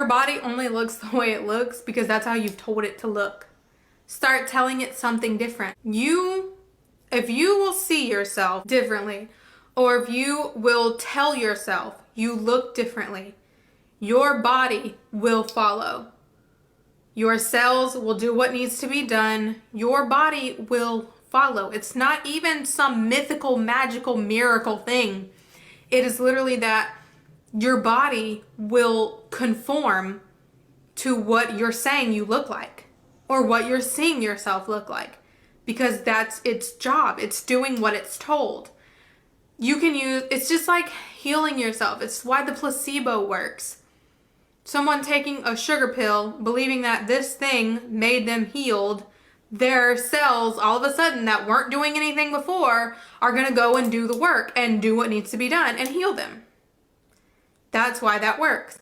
Your body only looks the way it looks because that's how you've told it to look. Start telling it something different. If you will see yourself differently, or if you will tell yourself you look differently, your body will follow. Your cells will do what needs to be done. Your body will follow. It's not even some mythical, magical, miracle thing. It is literally that your body will conform to what you're saying you look like or what you're seeing yourself look like, because that's its job. It's doing what it's told. It's just like healing yourself. It's why the placebo works. Someone taking a sugar pill, believing that this thing made them healed, their cells all of a sudden that weren't doing anything before are going to go and do the work and do what needs to be done and heal them. That's why that works.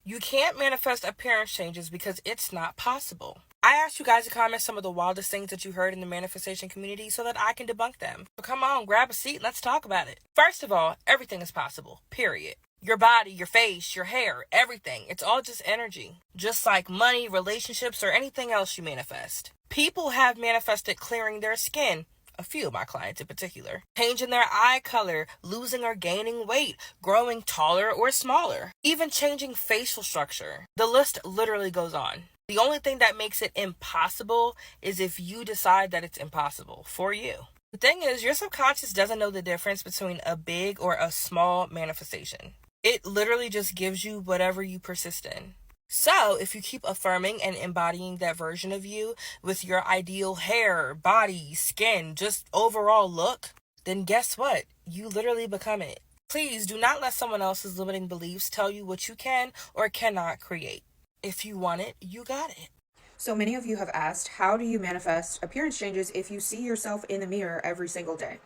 You can't manifest appearance changes because it's not possible. I asked you guys to comment some of the wildest things that you heard in the manifestation community so that I can debunk them. So come on, grab a seat and let's talk about it. First of all, everything is possible, period. Your body, your face, your hair, everything. It's all just energy. Just like money, relationships, or anything else you manifest. People have manifested clearing their skin. A few of my clients in particular. Changing their eye color, losing or gaining weight, growing taller or smaller, even changing facial structure. The list literally goes on. The only thing that makes it impossible is if you decide that it's impossible for you. The thing is, your subconscious doesn't know the difference between a big or a small manifestation. It literally just gives you whatever you persist in. So, if you keep affirming and embodying that version of you with your ideal hair, body, skin, just overall look, then guess what? You literally become it. Please do not let someone else's limiting beliefs tell you what you can or cannot create. If you want it, you got it. So many of you have asked, how do you manifest appearance changes if you see yourself in the mirror every single day?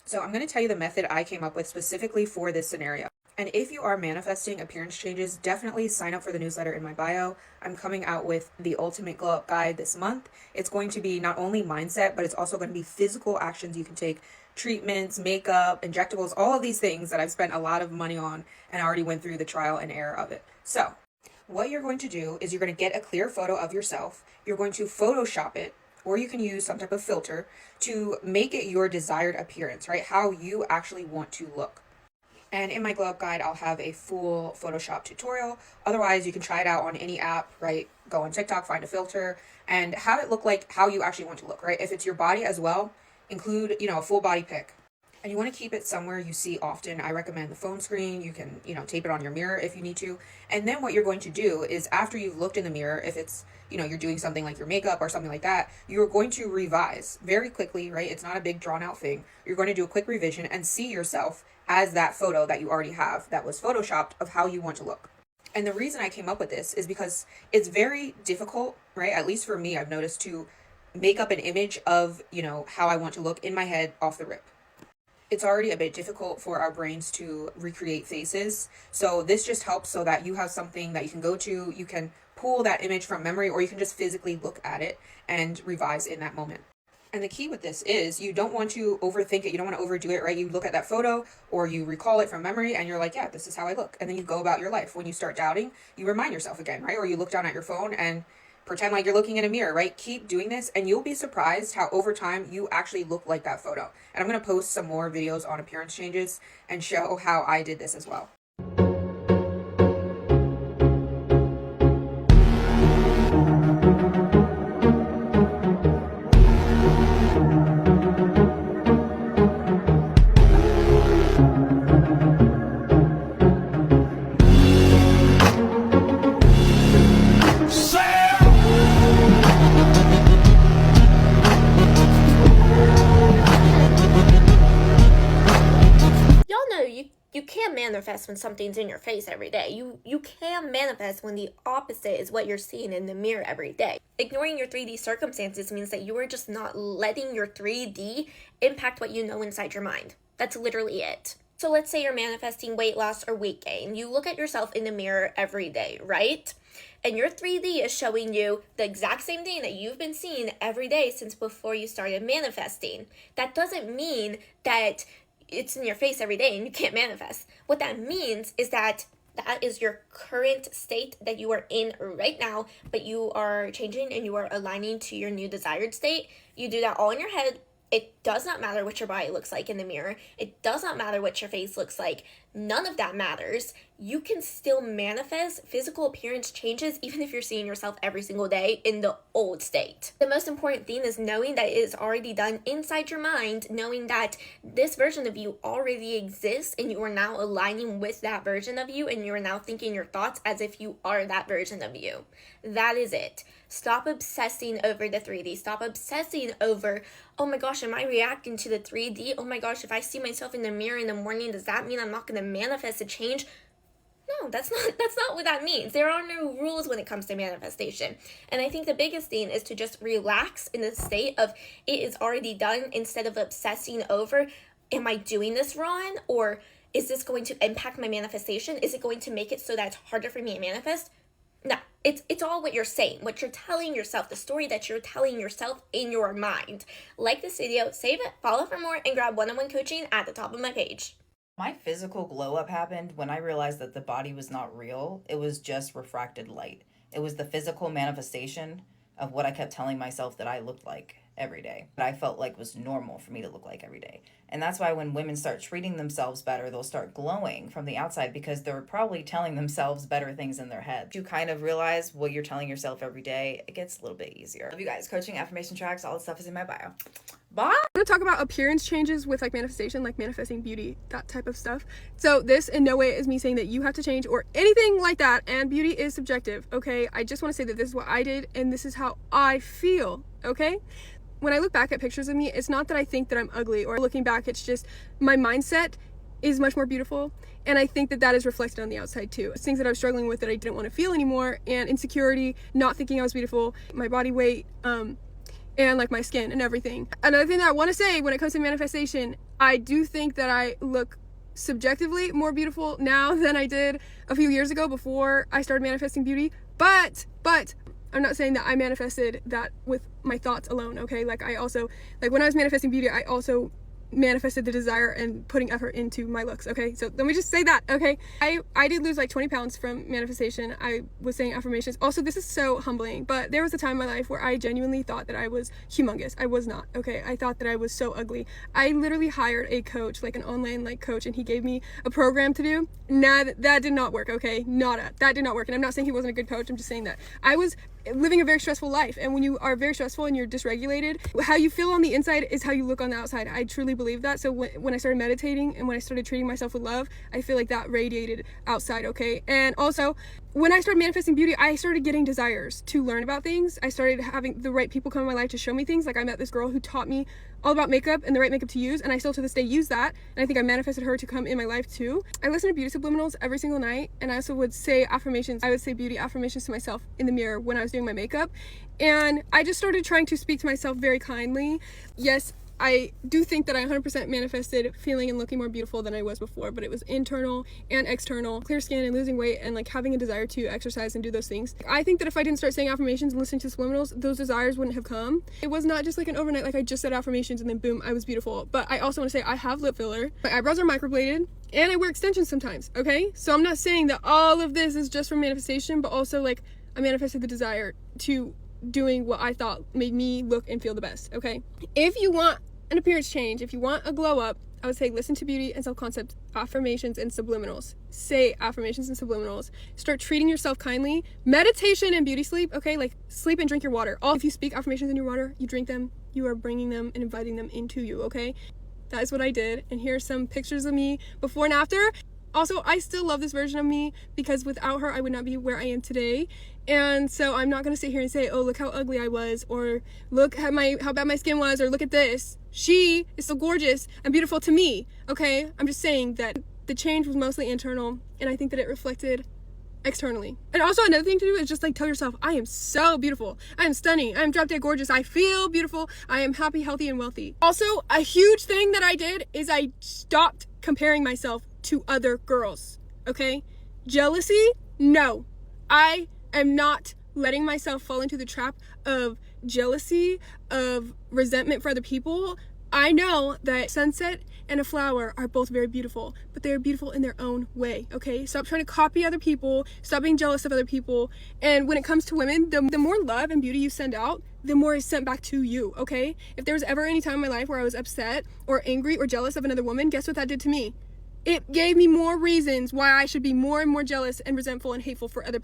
So I'm going to tell you the method I came up with specifically for this scenario. And if you are manifesting appearance changes, definitely sign up for the newsletter in my bio. I'm coming out with the Ultimate Glow Up Guide this month. It's going to be not only mindset, but it's also going to be physical actions you can take, treatments, makeup, injectables, all of these things that I've spent a lot of money on and already went through the trial and error of it. So what you're going to do is you're going to get a clear photo of yourself. You're going to Photoshop it, or you can use some type of filter to make it your desired appearance, right? How you actually want to look. And in my glow up guide, I'll have a full Photoshop tutorial. Otherwise, you can try it out on any app, right? Go on TikTok, find a filter, and have it look like how you actually want to look, right? If it's your body as well, include, a full body pic. And you want to keep it somewhere you see often. I recommend the phone screen. You can, tape it on your mirror if you need to. And then what you're going to do is after you've looked in the mirror, if it's, you're doing something like your makeup or something like that, you're going to revise very quickly, right? It's not a big drawn out thing. You're going to do a quick revision and see yourself as that photo that you already have that was photoshopped of how you want to look. And the reason I came up with this is because it's very difficult, right? At least for me, I've noticed to make up an image of, how I want to look in my head off the rip. It's already a bit difficult for our brains to recreate faces. So this just helps so that you have something that you can go to, you can pull that image from memory, or you can just physically look at it and revise in that moment. And the key with this is you don't want to overthink it. You don't want to overdo it, right? You look at that photo or you recall it from memory and you're like, yeah, this is how I look. And then you go about your life. When you start doubting, you remind yourself again, right? Or you look down at your phone and pretend like you're looking in a mirror, right? Keep doing this and you'll be surprised how over time you actually look like that photo. And I'm going to post some more videos on appearance changes and show how I did this as well. You can't manifest when something's in your face every day. You can manifest when the opposite is what you're seeing in the mirror every day. Ignoring your 3D circumstances means that you are just not letting your 3D impact what you know inside your mind. That's literally it. So let's say you're manifesting weight loss or weight gain. You look at yourself in the mirror every day, right? And your 3D is showing you the exact same thing that you've been seeing every day since before you started manifesting. That doesn't mean that it's in your face every day and you can't manifest. What that means is that that is your current state that you are in right now, but you are changing and you are aligning to your new desired state. You do that all in your head. It does not matter what your body looks like in the mirror. It does not matter what your face looks like. None of that matters. You can still manifest physical appearance changes even if you're seeing yourself every single day in the old state. The most important thing is knowing that it is already done inside your mind, knowing that this version of you already exists and you are now aligning with that version of you, and you are now thinking your thoughts as if you are that version of you. That is it. Stop obsessing over the 3D. Stop obsessing over, oh my gosh, am I reacting to the 3D? Oh my gosh, if I see myself in the mirror in the morning, does that mean I'm not going to manifest a change? No, that's not what that means. There are no rules when it comes to manifestation. And I think the biggest thing is to just relax in the state of it is already done, instead of obsessing over, am I doing this wrong? Or is this going to impact my manifestation? Is it going to make it so that it's harder for me to manifest? No, it's all what you're saying, what you're telling yourself, the story that you're telling yourself in your mind. Like this video, save it, follow for more, and grab one-on-one coaching at the top of my page. My physical glow up happened when I realized that the body was not real. It was just refracted light. It was the physical manifestation of what I kept telling myself that I looked like every day, that I felt like was normal for me to look like every day. And that's why when women start treating themselves better, they'll start glowing from the outside, because they're probably telling themselves better things in their head. You kind of realize what you're telling yourself every day, it gets a little bit easier. Love you guys. Coaching, affirmation tracks, all the stuff is in my bio. Bye! I'm going to talk about appearance changes with like manifestation, like manifesting beauty, that type of stuff. So this in no way is me saying that you have to change or anything like that, and beauty is subjective, okay? I just want to say that this is what I did and this is how I feel, okay? When I look back at pictures of me, it's not that I think that I'm ugly, or looking back, it's just my mindset is much more beautiful, and I think that that is reflected on the outside too. It's things that I was struggling with that I didn't want to feel anymore, and insecurity, not thinking I was beautiful, my body weight, and like my skin and everything. Another thing that I want to say when it comes to manifestation, I do think that I look subjectively more beautiful now than I did a few years ago before I started manifesting beauty, but I'm not saying that I manifested that with my thoughts alone, okay? Like I also, like when I was manifesting beauty, I also manifested the desire and putting effort into my looks, okay? So let me just say that, okay? I did lose like 20 pounds from manifestation. I was saying affirmations. Also, this is so humbling, but there was a time in my life where I genuinely thought that I was humongous. I was not, okay? I thought that I was so ugly. I literally hired a coach, like an online like coach, and he gave me a program to do. Nah, that did not work, okay? That did not work. And I'm not saying he wasn't a good coach. I'm just saying that I was living a very stressful life, and when you are very stressful and you're dysregulated, how you feel on the inside is how you look on the outside. I truly believe that. So when I started meditating and when I started treating myself with love, I feel like that radiated outside, okay? And also when I started manifesting beauty, I started getting desires to learn about things. I started having the right people come in my life to show me things. Like I met this girl who taught me all about makeup and the right makeup to use, and I still to this day use that, and I think I manifested her to come in my life too. I listen to beauty subliminals every single night, and I also would say affirmations. I would say beauty affirmations to myself in the mirror when I was doing my makeup, and I just started trying to speak to myself very kindly. Yes, I do think that I 100% manifested feeling and looking more beautiful than I was before, but it was internal and external. Clear skin and losing weight and like having a desire to exercise and do those things. I think that if I didn't start saying affirmations and listening to subliminals, those desires wouldn't have come. It was not just like an overnight, like I just said affirmations and then boom, I was beautiful. But I also want to say I have lip filler, my eyebrows are microbladed, and I wear extensions sometimes, okay? So I'm not saying that all of this is just from manifestation, but also like I manifested the desire to doing what I thought made me look and feel the best, okay? If you want an appearance change, if you want a glow up, I would say listen to beauty and self-concept affirmations and subliminals. Say affirmations and subliminals. Start treating yourself kindly. Meditation and beauty sleep, okay? Like sleep and drink your water. If you speak affirmations in your water, you drink them, you are bringing them and inviting them into you, okay? That is what I did. And here are some pictures of me before and after. Also, I still love this version of me because without her, I would not be where I am today. And so I'm not going to sit here and say, oh, look how ugly I was, or look at how bad my skin was, or look at this. She is so gorgeous and beautiful to me, okay? I'm just saying that the change was mostly internal, and I think that it reflected externally. And also another thing to do is just like tell yourself, I am so beautiful. I am stunning. I am drop dead gorgeous. I feel beautiful. I am happy, healthy, and wealthy. Also, a huge thing that I did is I stopped comparing myself to other girls, okay? Jealousy? No. I am not letting myself fall into the trap of jealousy, of resentment for other people. I know that sunset and a flower are both very beautiful, but they are beautiful in their own way, okay? Stop trying to copy other people, stop being jealous of other people. And when it comes to women, the more love and beauty you send out, the more is sent back to you, okay? If there was ever any time in my life where I was upset or angry or jealous of another woman, guess what that did to me? It gave me more reasons why I should be more and more jealous and resentful and hateful for other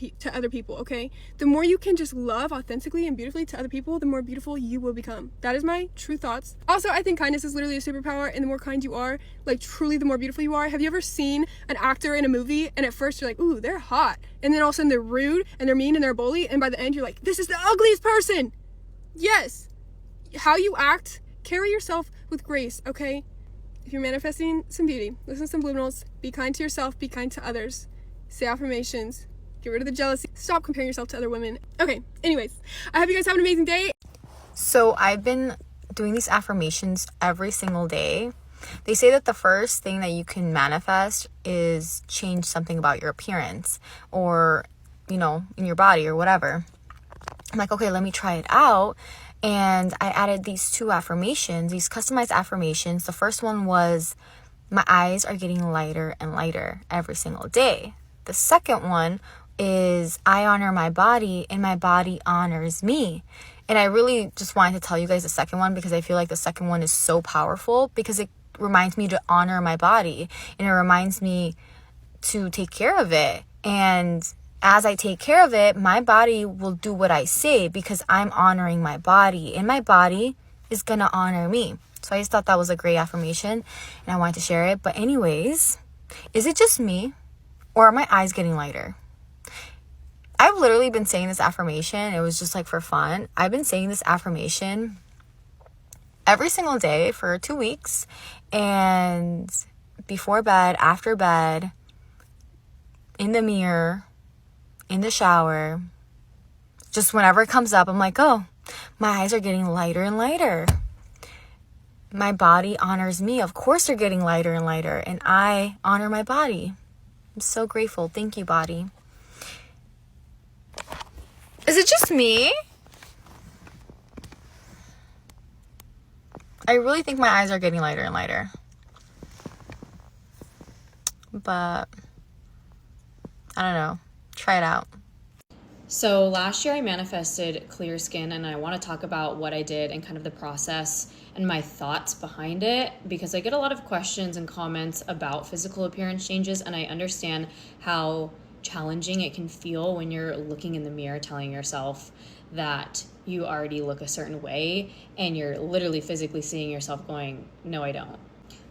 people, okay? The more you can just love authentically and beautifully to other people, the more beautiful you will become. That is my true thoughts. Also, I think kindness is literally a superpower, and the more kind you are, like truly the more beautiful you are. Have you ever seen an actor in a movie and at first you're like, ooh, they're hot, and then all of a sudden they're rude and they're mean and they're a bully, and by the end you're like, this is the ugliest person? Yes. How you act, carry yourself with grace, okay? If you're manifesting some beauty, listen to some subliminals, be kind to yourself, be kind to others, say affirmations, get rid of the jealousy, stop comparing yourself to other women. Okay, anyways, I hope you guys have an amazing day. So I've been doing these affirmations every single day. They say that the first thing that you can manifest is change something about your appearance or, in your body or whatever. I'm like, okay, let me try it out. And I added these 2 affirmations, these customized affirmations. The first one was, my eyes are getting lighter and lighter every single day. The second one is, I honor my body and my body honors me. And I really just wanted to tell you guys the second one because I feel like the second one is so powerful because it reminds me to honor my body and it reminds me to take care of it. And as I take care of it, my body will do what I say because I'm honoring my body and my body is going to honor me. So I just thought that was a great affirmation and I wanted to share it. But anyways, is it just me or are my eyes getting lighter? I've literally been saying this affirmation. It was just like for fun. I've been saying this affirmation every single day for 2 weeks, and before bed, after bed, in the mirror, in the shower, just whenever it comes up, I'm like, oh, my eyes are getting lighter and lighter. My body honors me. Of course they're getting lighter and lighter, and I honor my body. I'm so grateful. Thank you, body. Is it just me? I really think my eyes are getting lighter and lighter. But I don't know. Try it out. So last year I manifested clear skin, and I want to talk about what I did and kind of the process and my thoughts behind it, because I get a lot of questions and comments about physical appearance changes, and I understand how challenging it can feel when you're looking in the mirror telling yourself that you already look a certain way and you're literally physically seeing yourself going, no, I don't.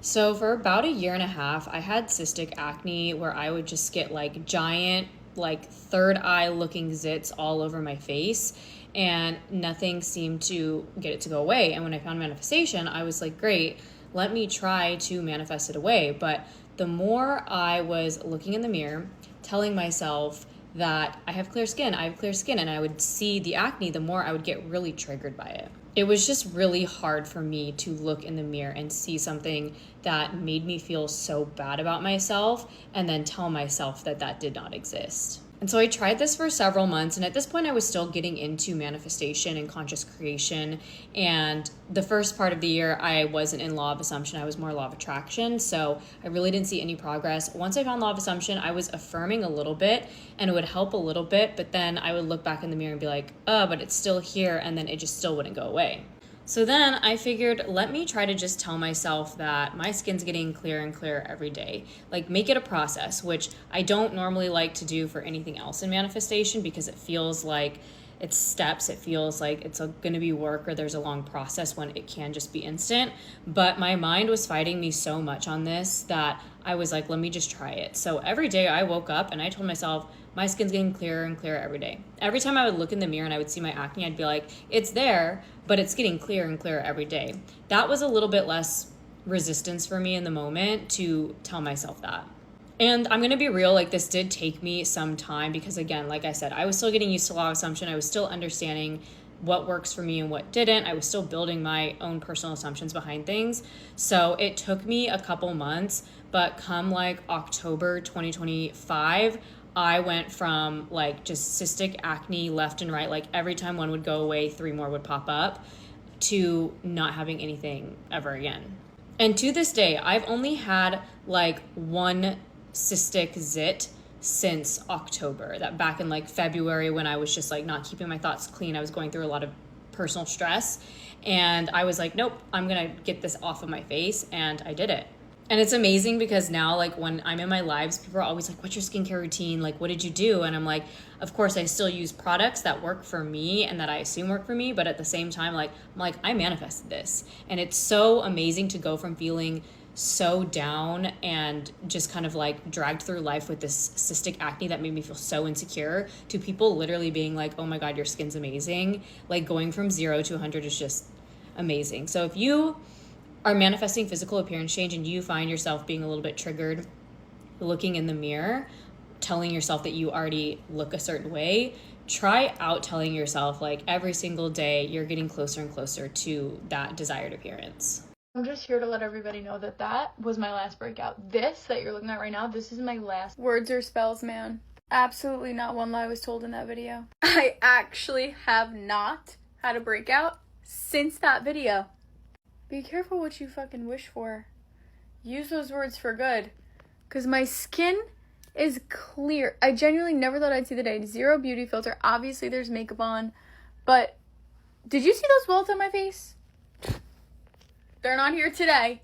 So for about a year and a half, I had cystic acne where I would just get like giant, like third eye looking zits all over my face, and nothing seemed to get it to go away. And when I found manifestation, I was like, great, let me try to manifest it away. But the more I was looking in the mirror, telling myself that I have clear skin, and I would see the acne, the more I would get really triggered by it. It was just really hard for me to look in the mirror and see something that made me feel so bad about myself and then tell myself that that did not exist. And so I tried this for several months, and at this point I was still getting into manifestation and conscious creation. And the first part of the year I wasn't in law of assumption, I was more law of attraction. So I really didn't see any progress. Once I found law of assumption, I was affirming a little bit and it would help a little bit, but then I would look back in the mirror and be like, oh, but it's still here, and then it just still wouldn't go away. So then I figured, let me try to just tell myself that my skin's getting clearer and clearer every day. Like, make it a process, which I don't normally like to do for anything else in manifestation because it feels like it's steps. It feels like it's going to be work or there's a long process when it can just be instant. But my mind was fighting me so much on this that I was like, let me just try it. So every day I woke up and I told myself, my skin's getting clearer and clearer every day. Every time I would look in the mirror and I would see my acne, I'd be like, it's there, but it's getting clearer and clearer every day. That was a little bit less resistance for me in the moment to tell myself that. And I'm going to be real, like, this did take me some time because, again, like I said, I was still getting used to law of assumption. I was still understanding what works for me and what didn't. I was still building my own personal assumptions behind things. So it took me a couple months, but come like October 2025, I went from like just cystic acne left and right, like every time one would go away, 3 more would pop up, to not having anything ever again. And to this day, I've only had like one cystic zit since October. That back in like February, when I was just like not keeping my thoughts clean, I was going through a lot of personal stress, and I was like, nope, I'm gonna get this off of my face, and I did it. And it's amazing because now, like, when I'm in my lives, people are always like, what's your skincare routine? Like, what did you do? And I'm like, of course, I still use products that work for me and that I assume work for me. But at the same time, like, I'm like, I manifested this. And it's so amazing to go from feeling so down and just kind of like dragged through life with this cystic acne that made me feel so insecure, to people literally being like, oh my God, your skin's amazing. Like, going from 0 to 100 is just amazing. So if you are manifesting physical appearance change and you find yourself being a little bit triggered, looking in the mirror, telling yourself that you already look a certain way, try out telling yourself like every single day you're getting closer and closer to that desired appearance. I'm just here to let everybody know that that was my last breakout. This that you're looking at right now, this is my last. Words are spells, man. Absolutely not one lie was told in that video. I actually have not had a breakout since that video. Be careful what you fucking wish for. Use those words for good. Because my skin is clear. I genuinely never thought I'd see the day. Zero beauty filter. Obviously there's makeup on. But did you see those welts on my face? They're not here today.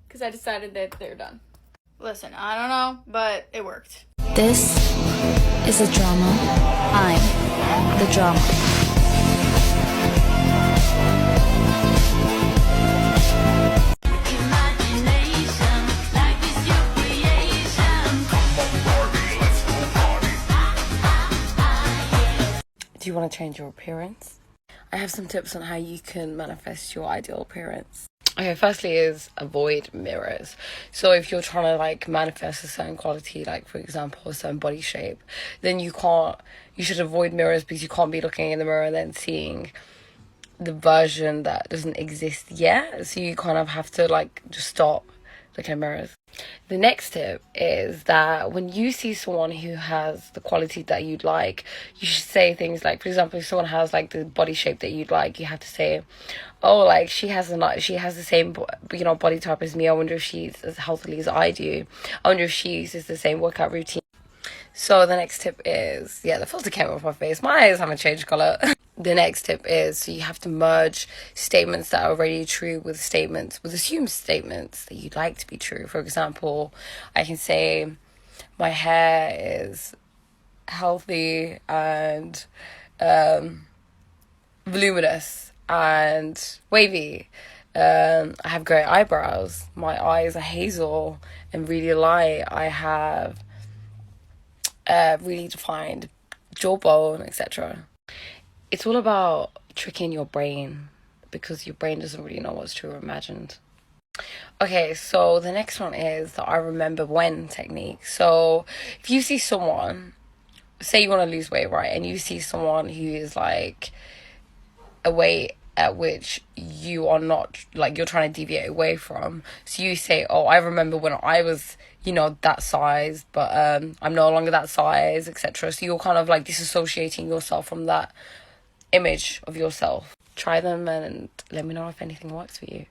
Because I decided that they're done. Listen, I don't know, but it worked. This is a drama. I'm the drama. Do you want to change your appearance? I have some tips on how you can manifest your ideal appearance. Okay, firstly is avoid mirrors. So if you're trying to like manifest a certain quality, like for example a certain body shape, then you should avoid mirrors, because you can't be looking in the mirror and then seeing the version that doesn't exist yet. So you kind of have to like just stop looking at mirrors. The next tip is that when you see someone who has the quality that you'd like, you should say things like, for example, if someone has like the body shape that you'd like, you have to say, oh, like she has the same, body type as me. I wonder if she's as healthily as I do. I wonder if she uses the same workout routine. So the next tip is, the filter came off my face. My eyes haven't changed color. The next tip is, so you have to merge statements that are already true with assumed statements that you'd like to be true. For example, I can say my hair is healthy and voluminous and wavy. I have great eyebrows. My eyes are hazel and really light. I have really defined jawbone, etc. It's all about tricking your brain, because your brain doesn't really know what's true or imagined. Okay, so the next one is the I remember when technique. So if you see someone, say you want to lose weight, right, and you see someone who is like a weight at which you are not, like, you're trying to deviate away from, so you say, oh, I remember when I was that size, but I'm no longer that size, etc. So you're kind of like disassociating yourself from that image of yourself. Try them and let me know if anything works for you.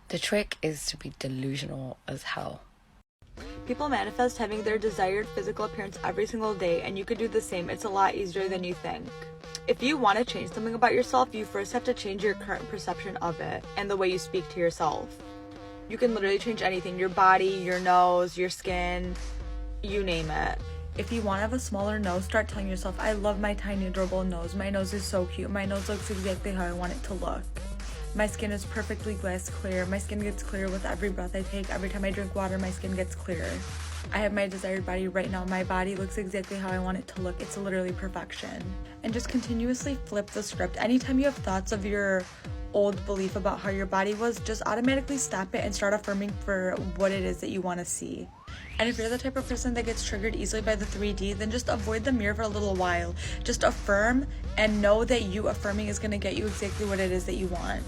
The trick is to be delusional as hell. People manifest having their desired physical appearance every single day, and you could do the same. It's a lot easier than you think. If you want to change something about yourself, you first have to change your current perception of it and the way you speak to yourself. You can literally change anything: your body, your nose, your skin, you name it. If you want to have a smaller nose, start telling yourself, I love my tiny adorable nose. My nose is so cute. My nose looks exactly how I want it to look. My skin is perfectly glass clear. My skin gets clearer with every breath I take. Every time I drink water, my skin gets clearer. I have my desired body right now. My body looks exactly how I want it to look. It's literally perfection. And just continuously flip the script. Anytime you have thoughts of your old belief about how your body was, just automatically stop it and start affirming for what it is that you want to see. And if you're the type of person that gets triggered easily by the 3D, then just avoid the mirror for a little while. Just affirm and know that you affirming is going to get you exactly what it is that you want.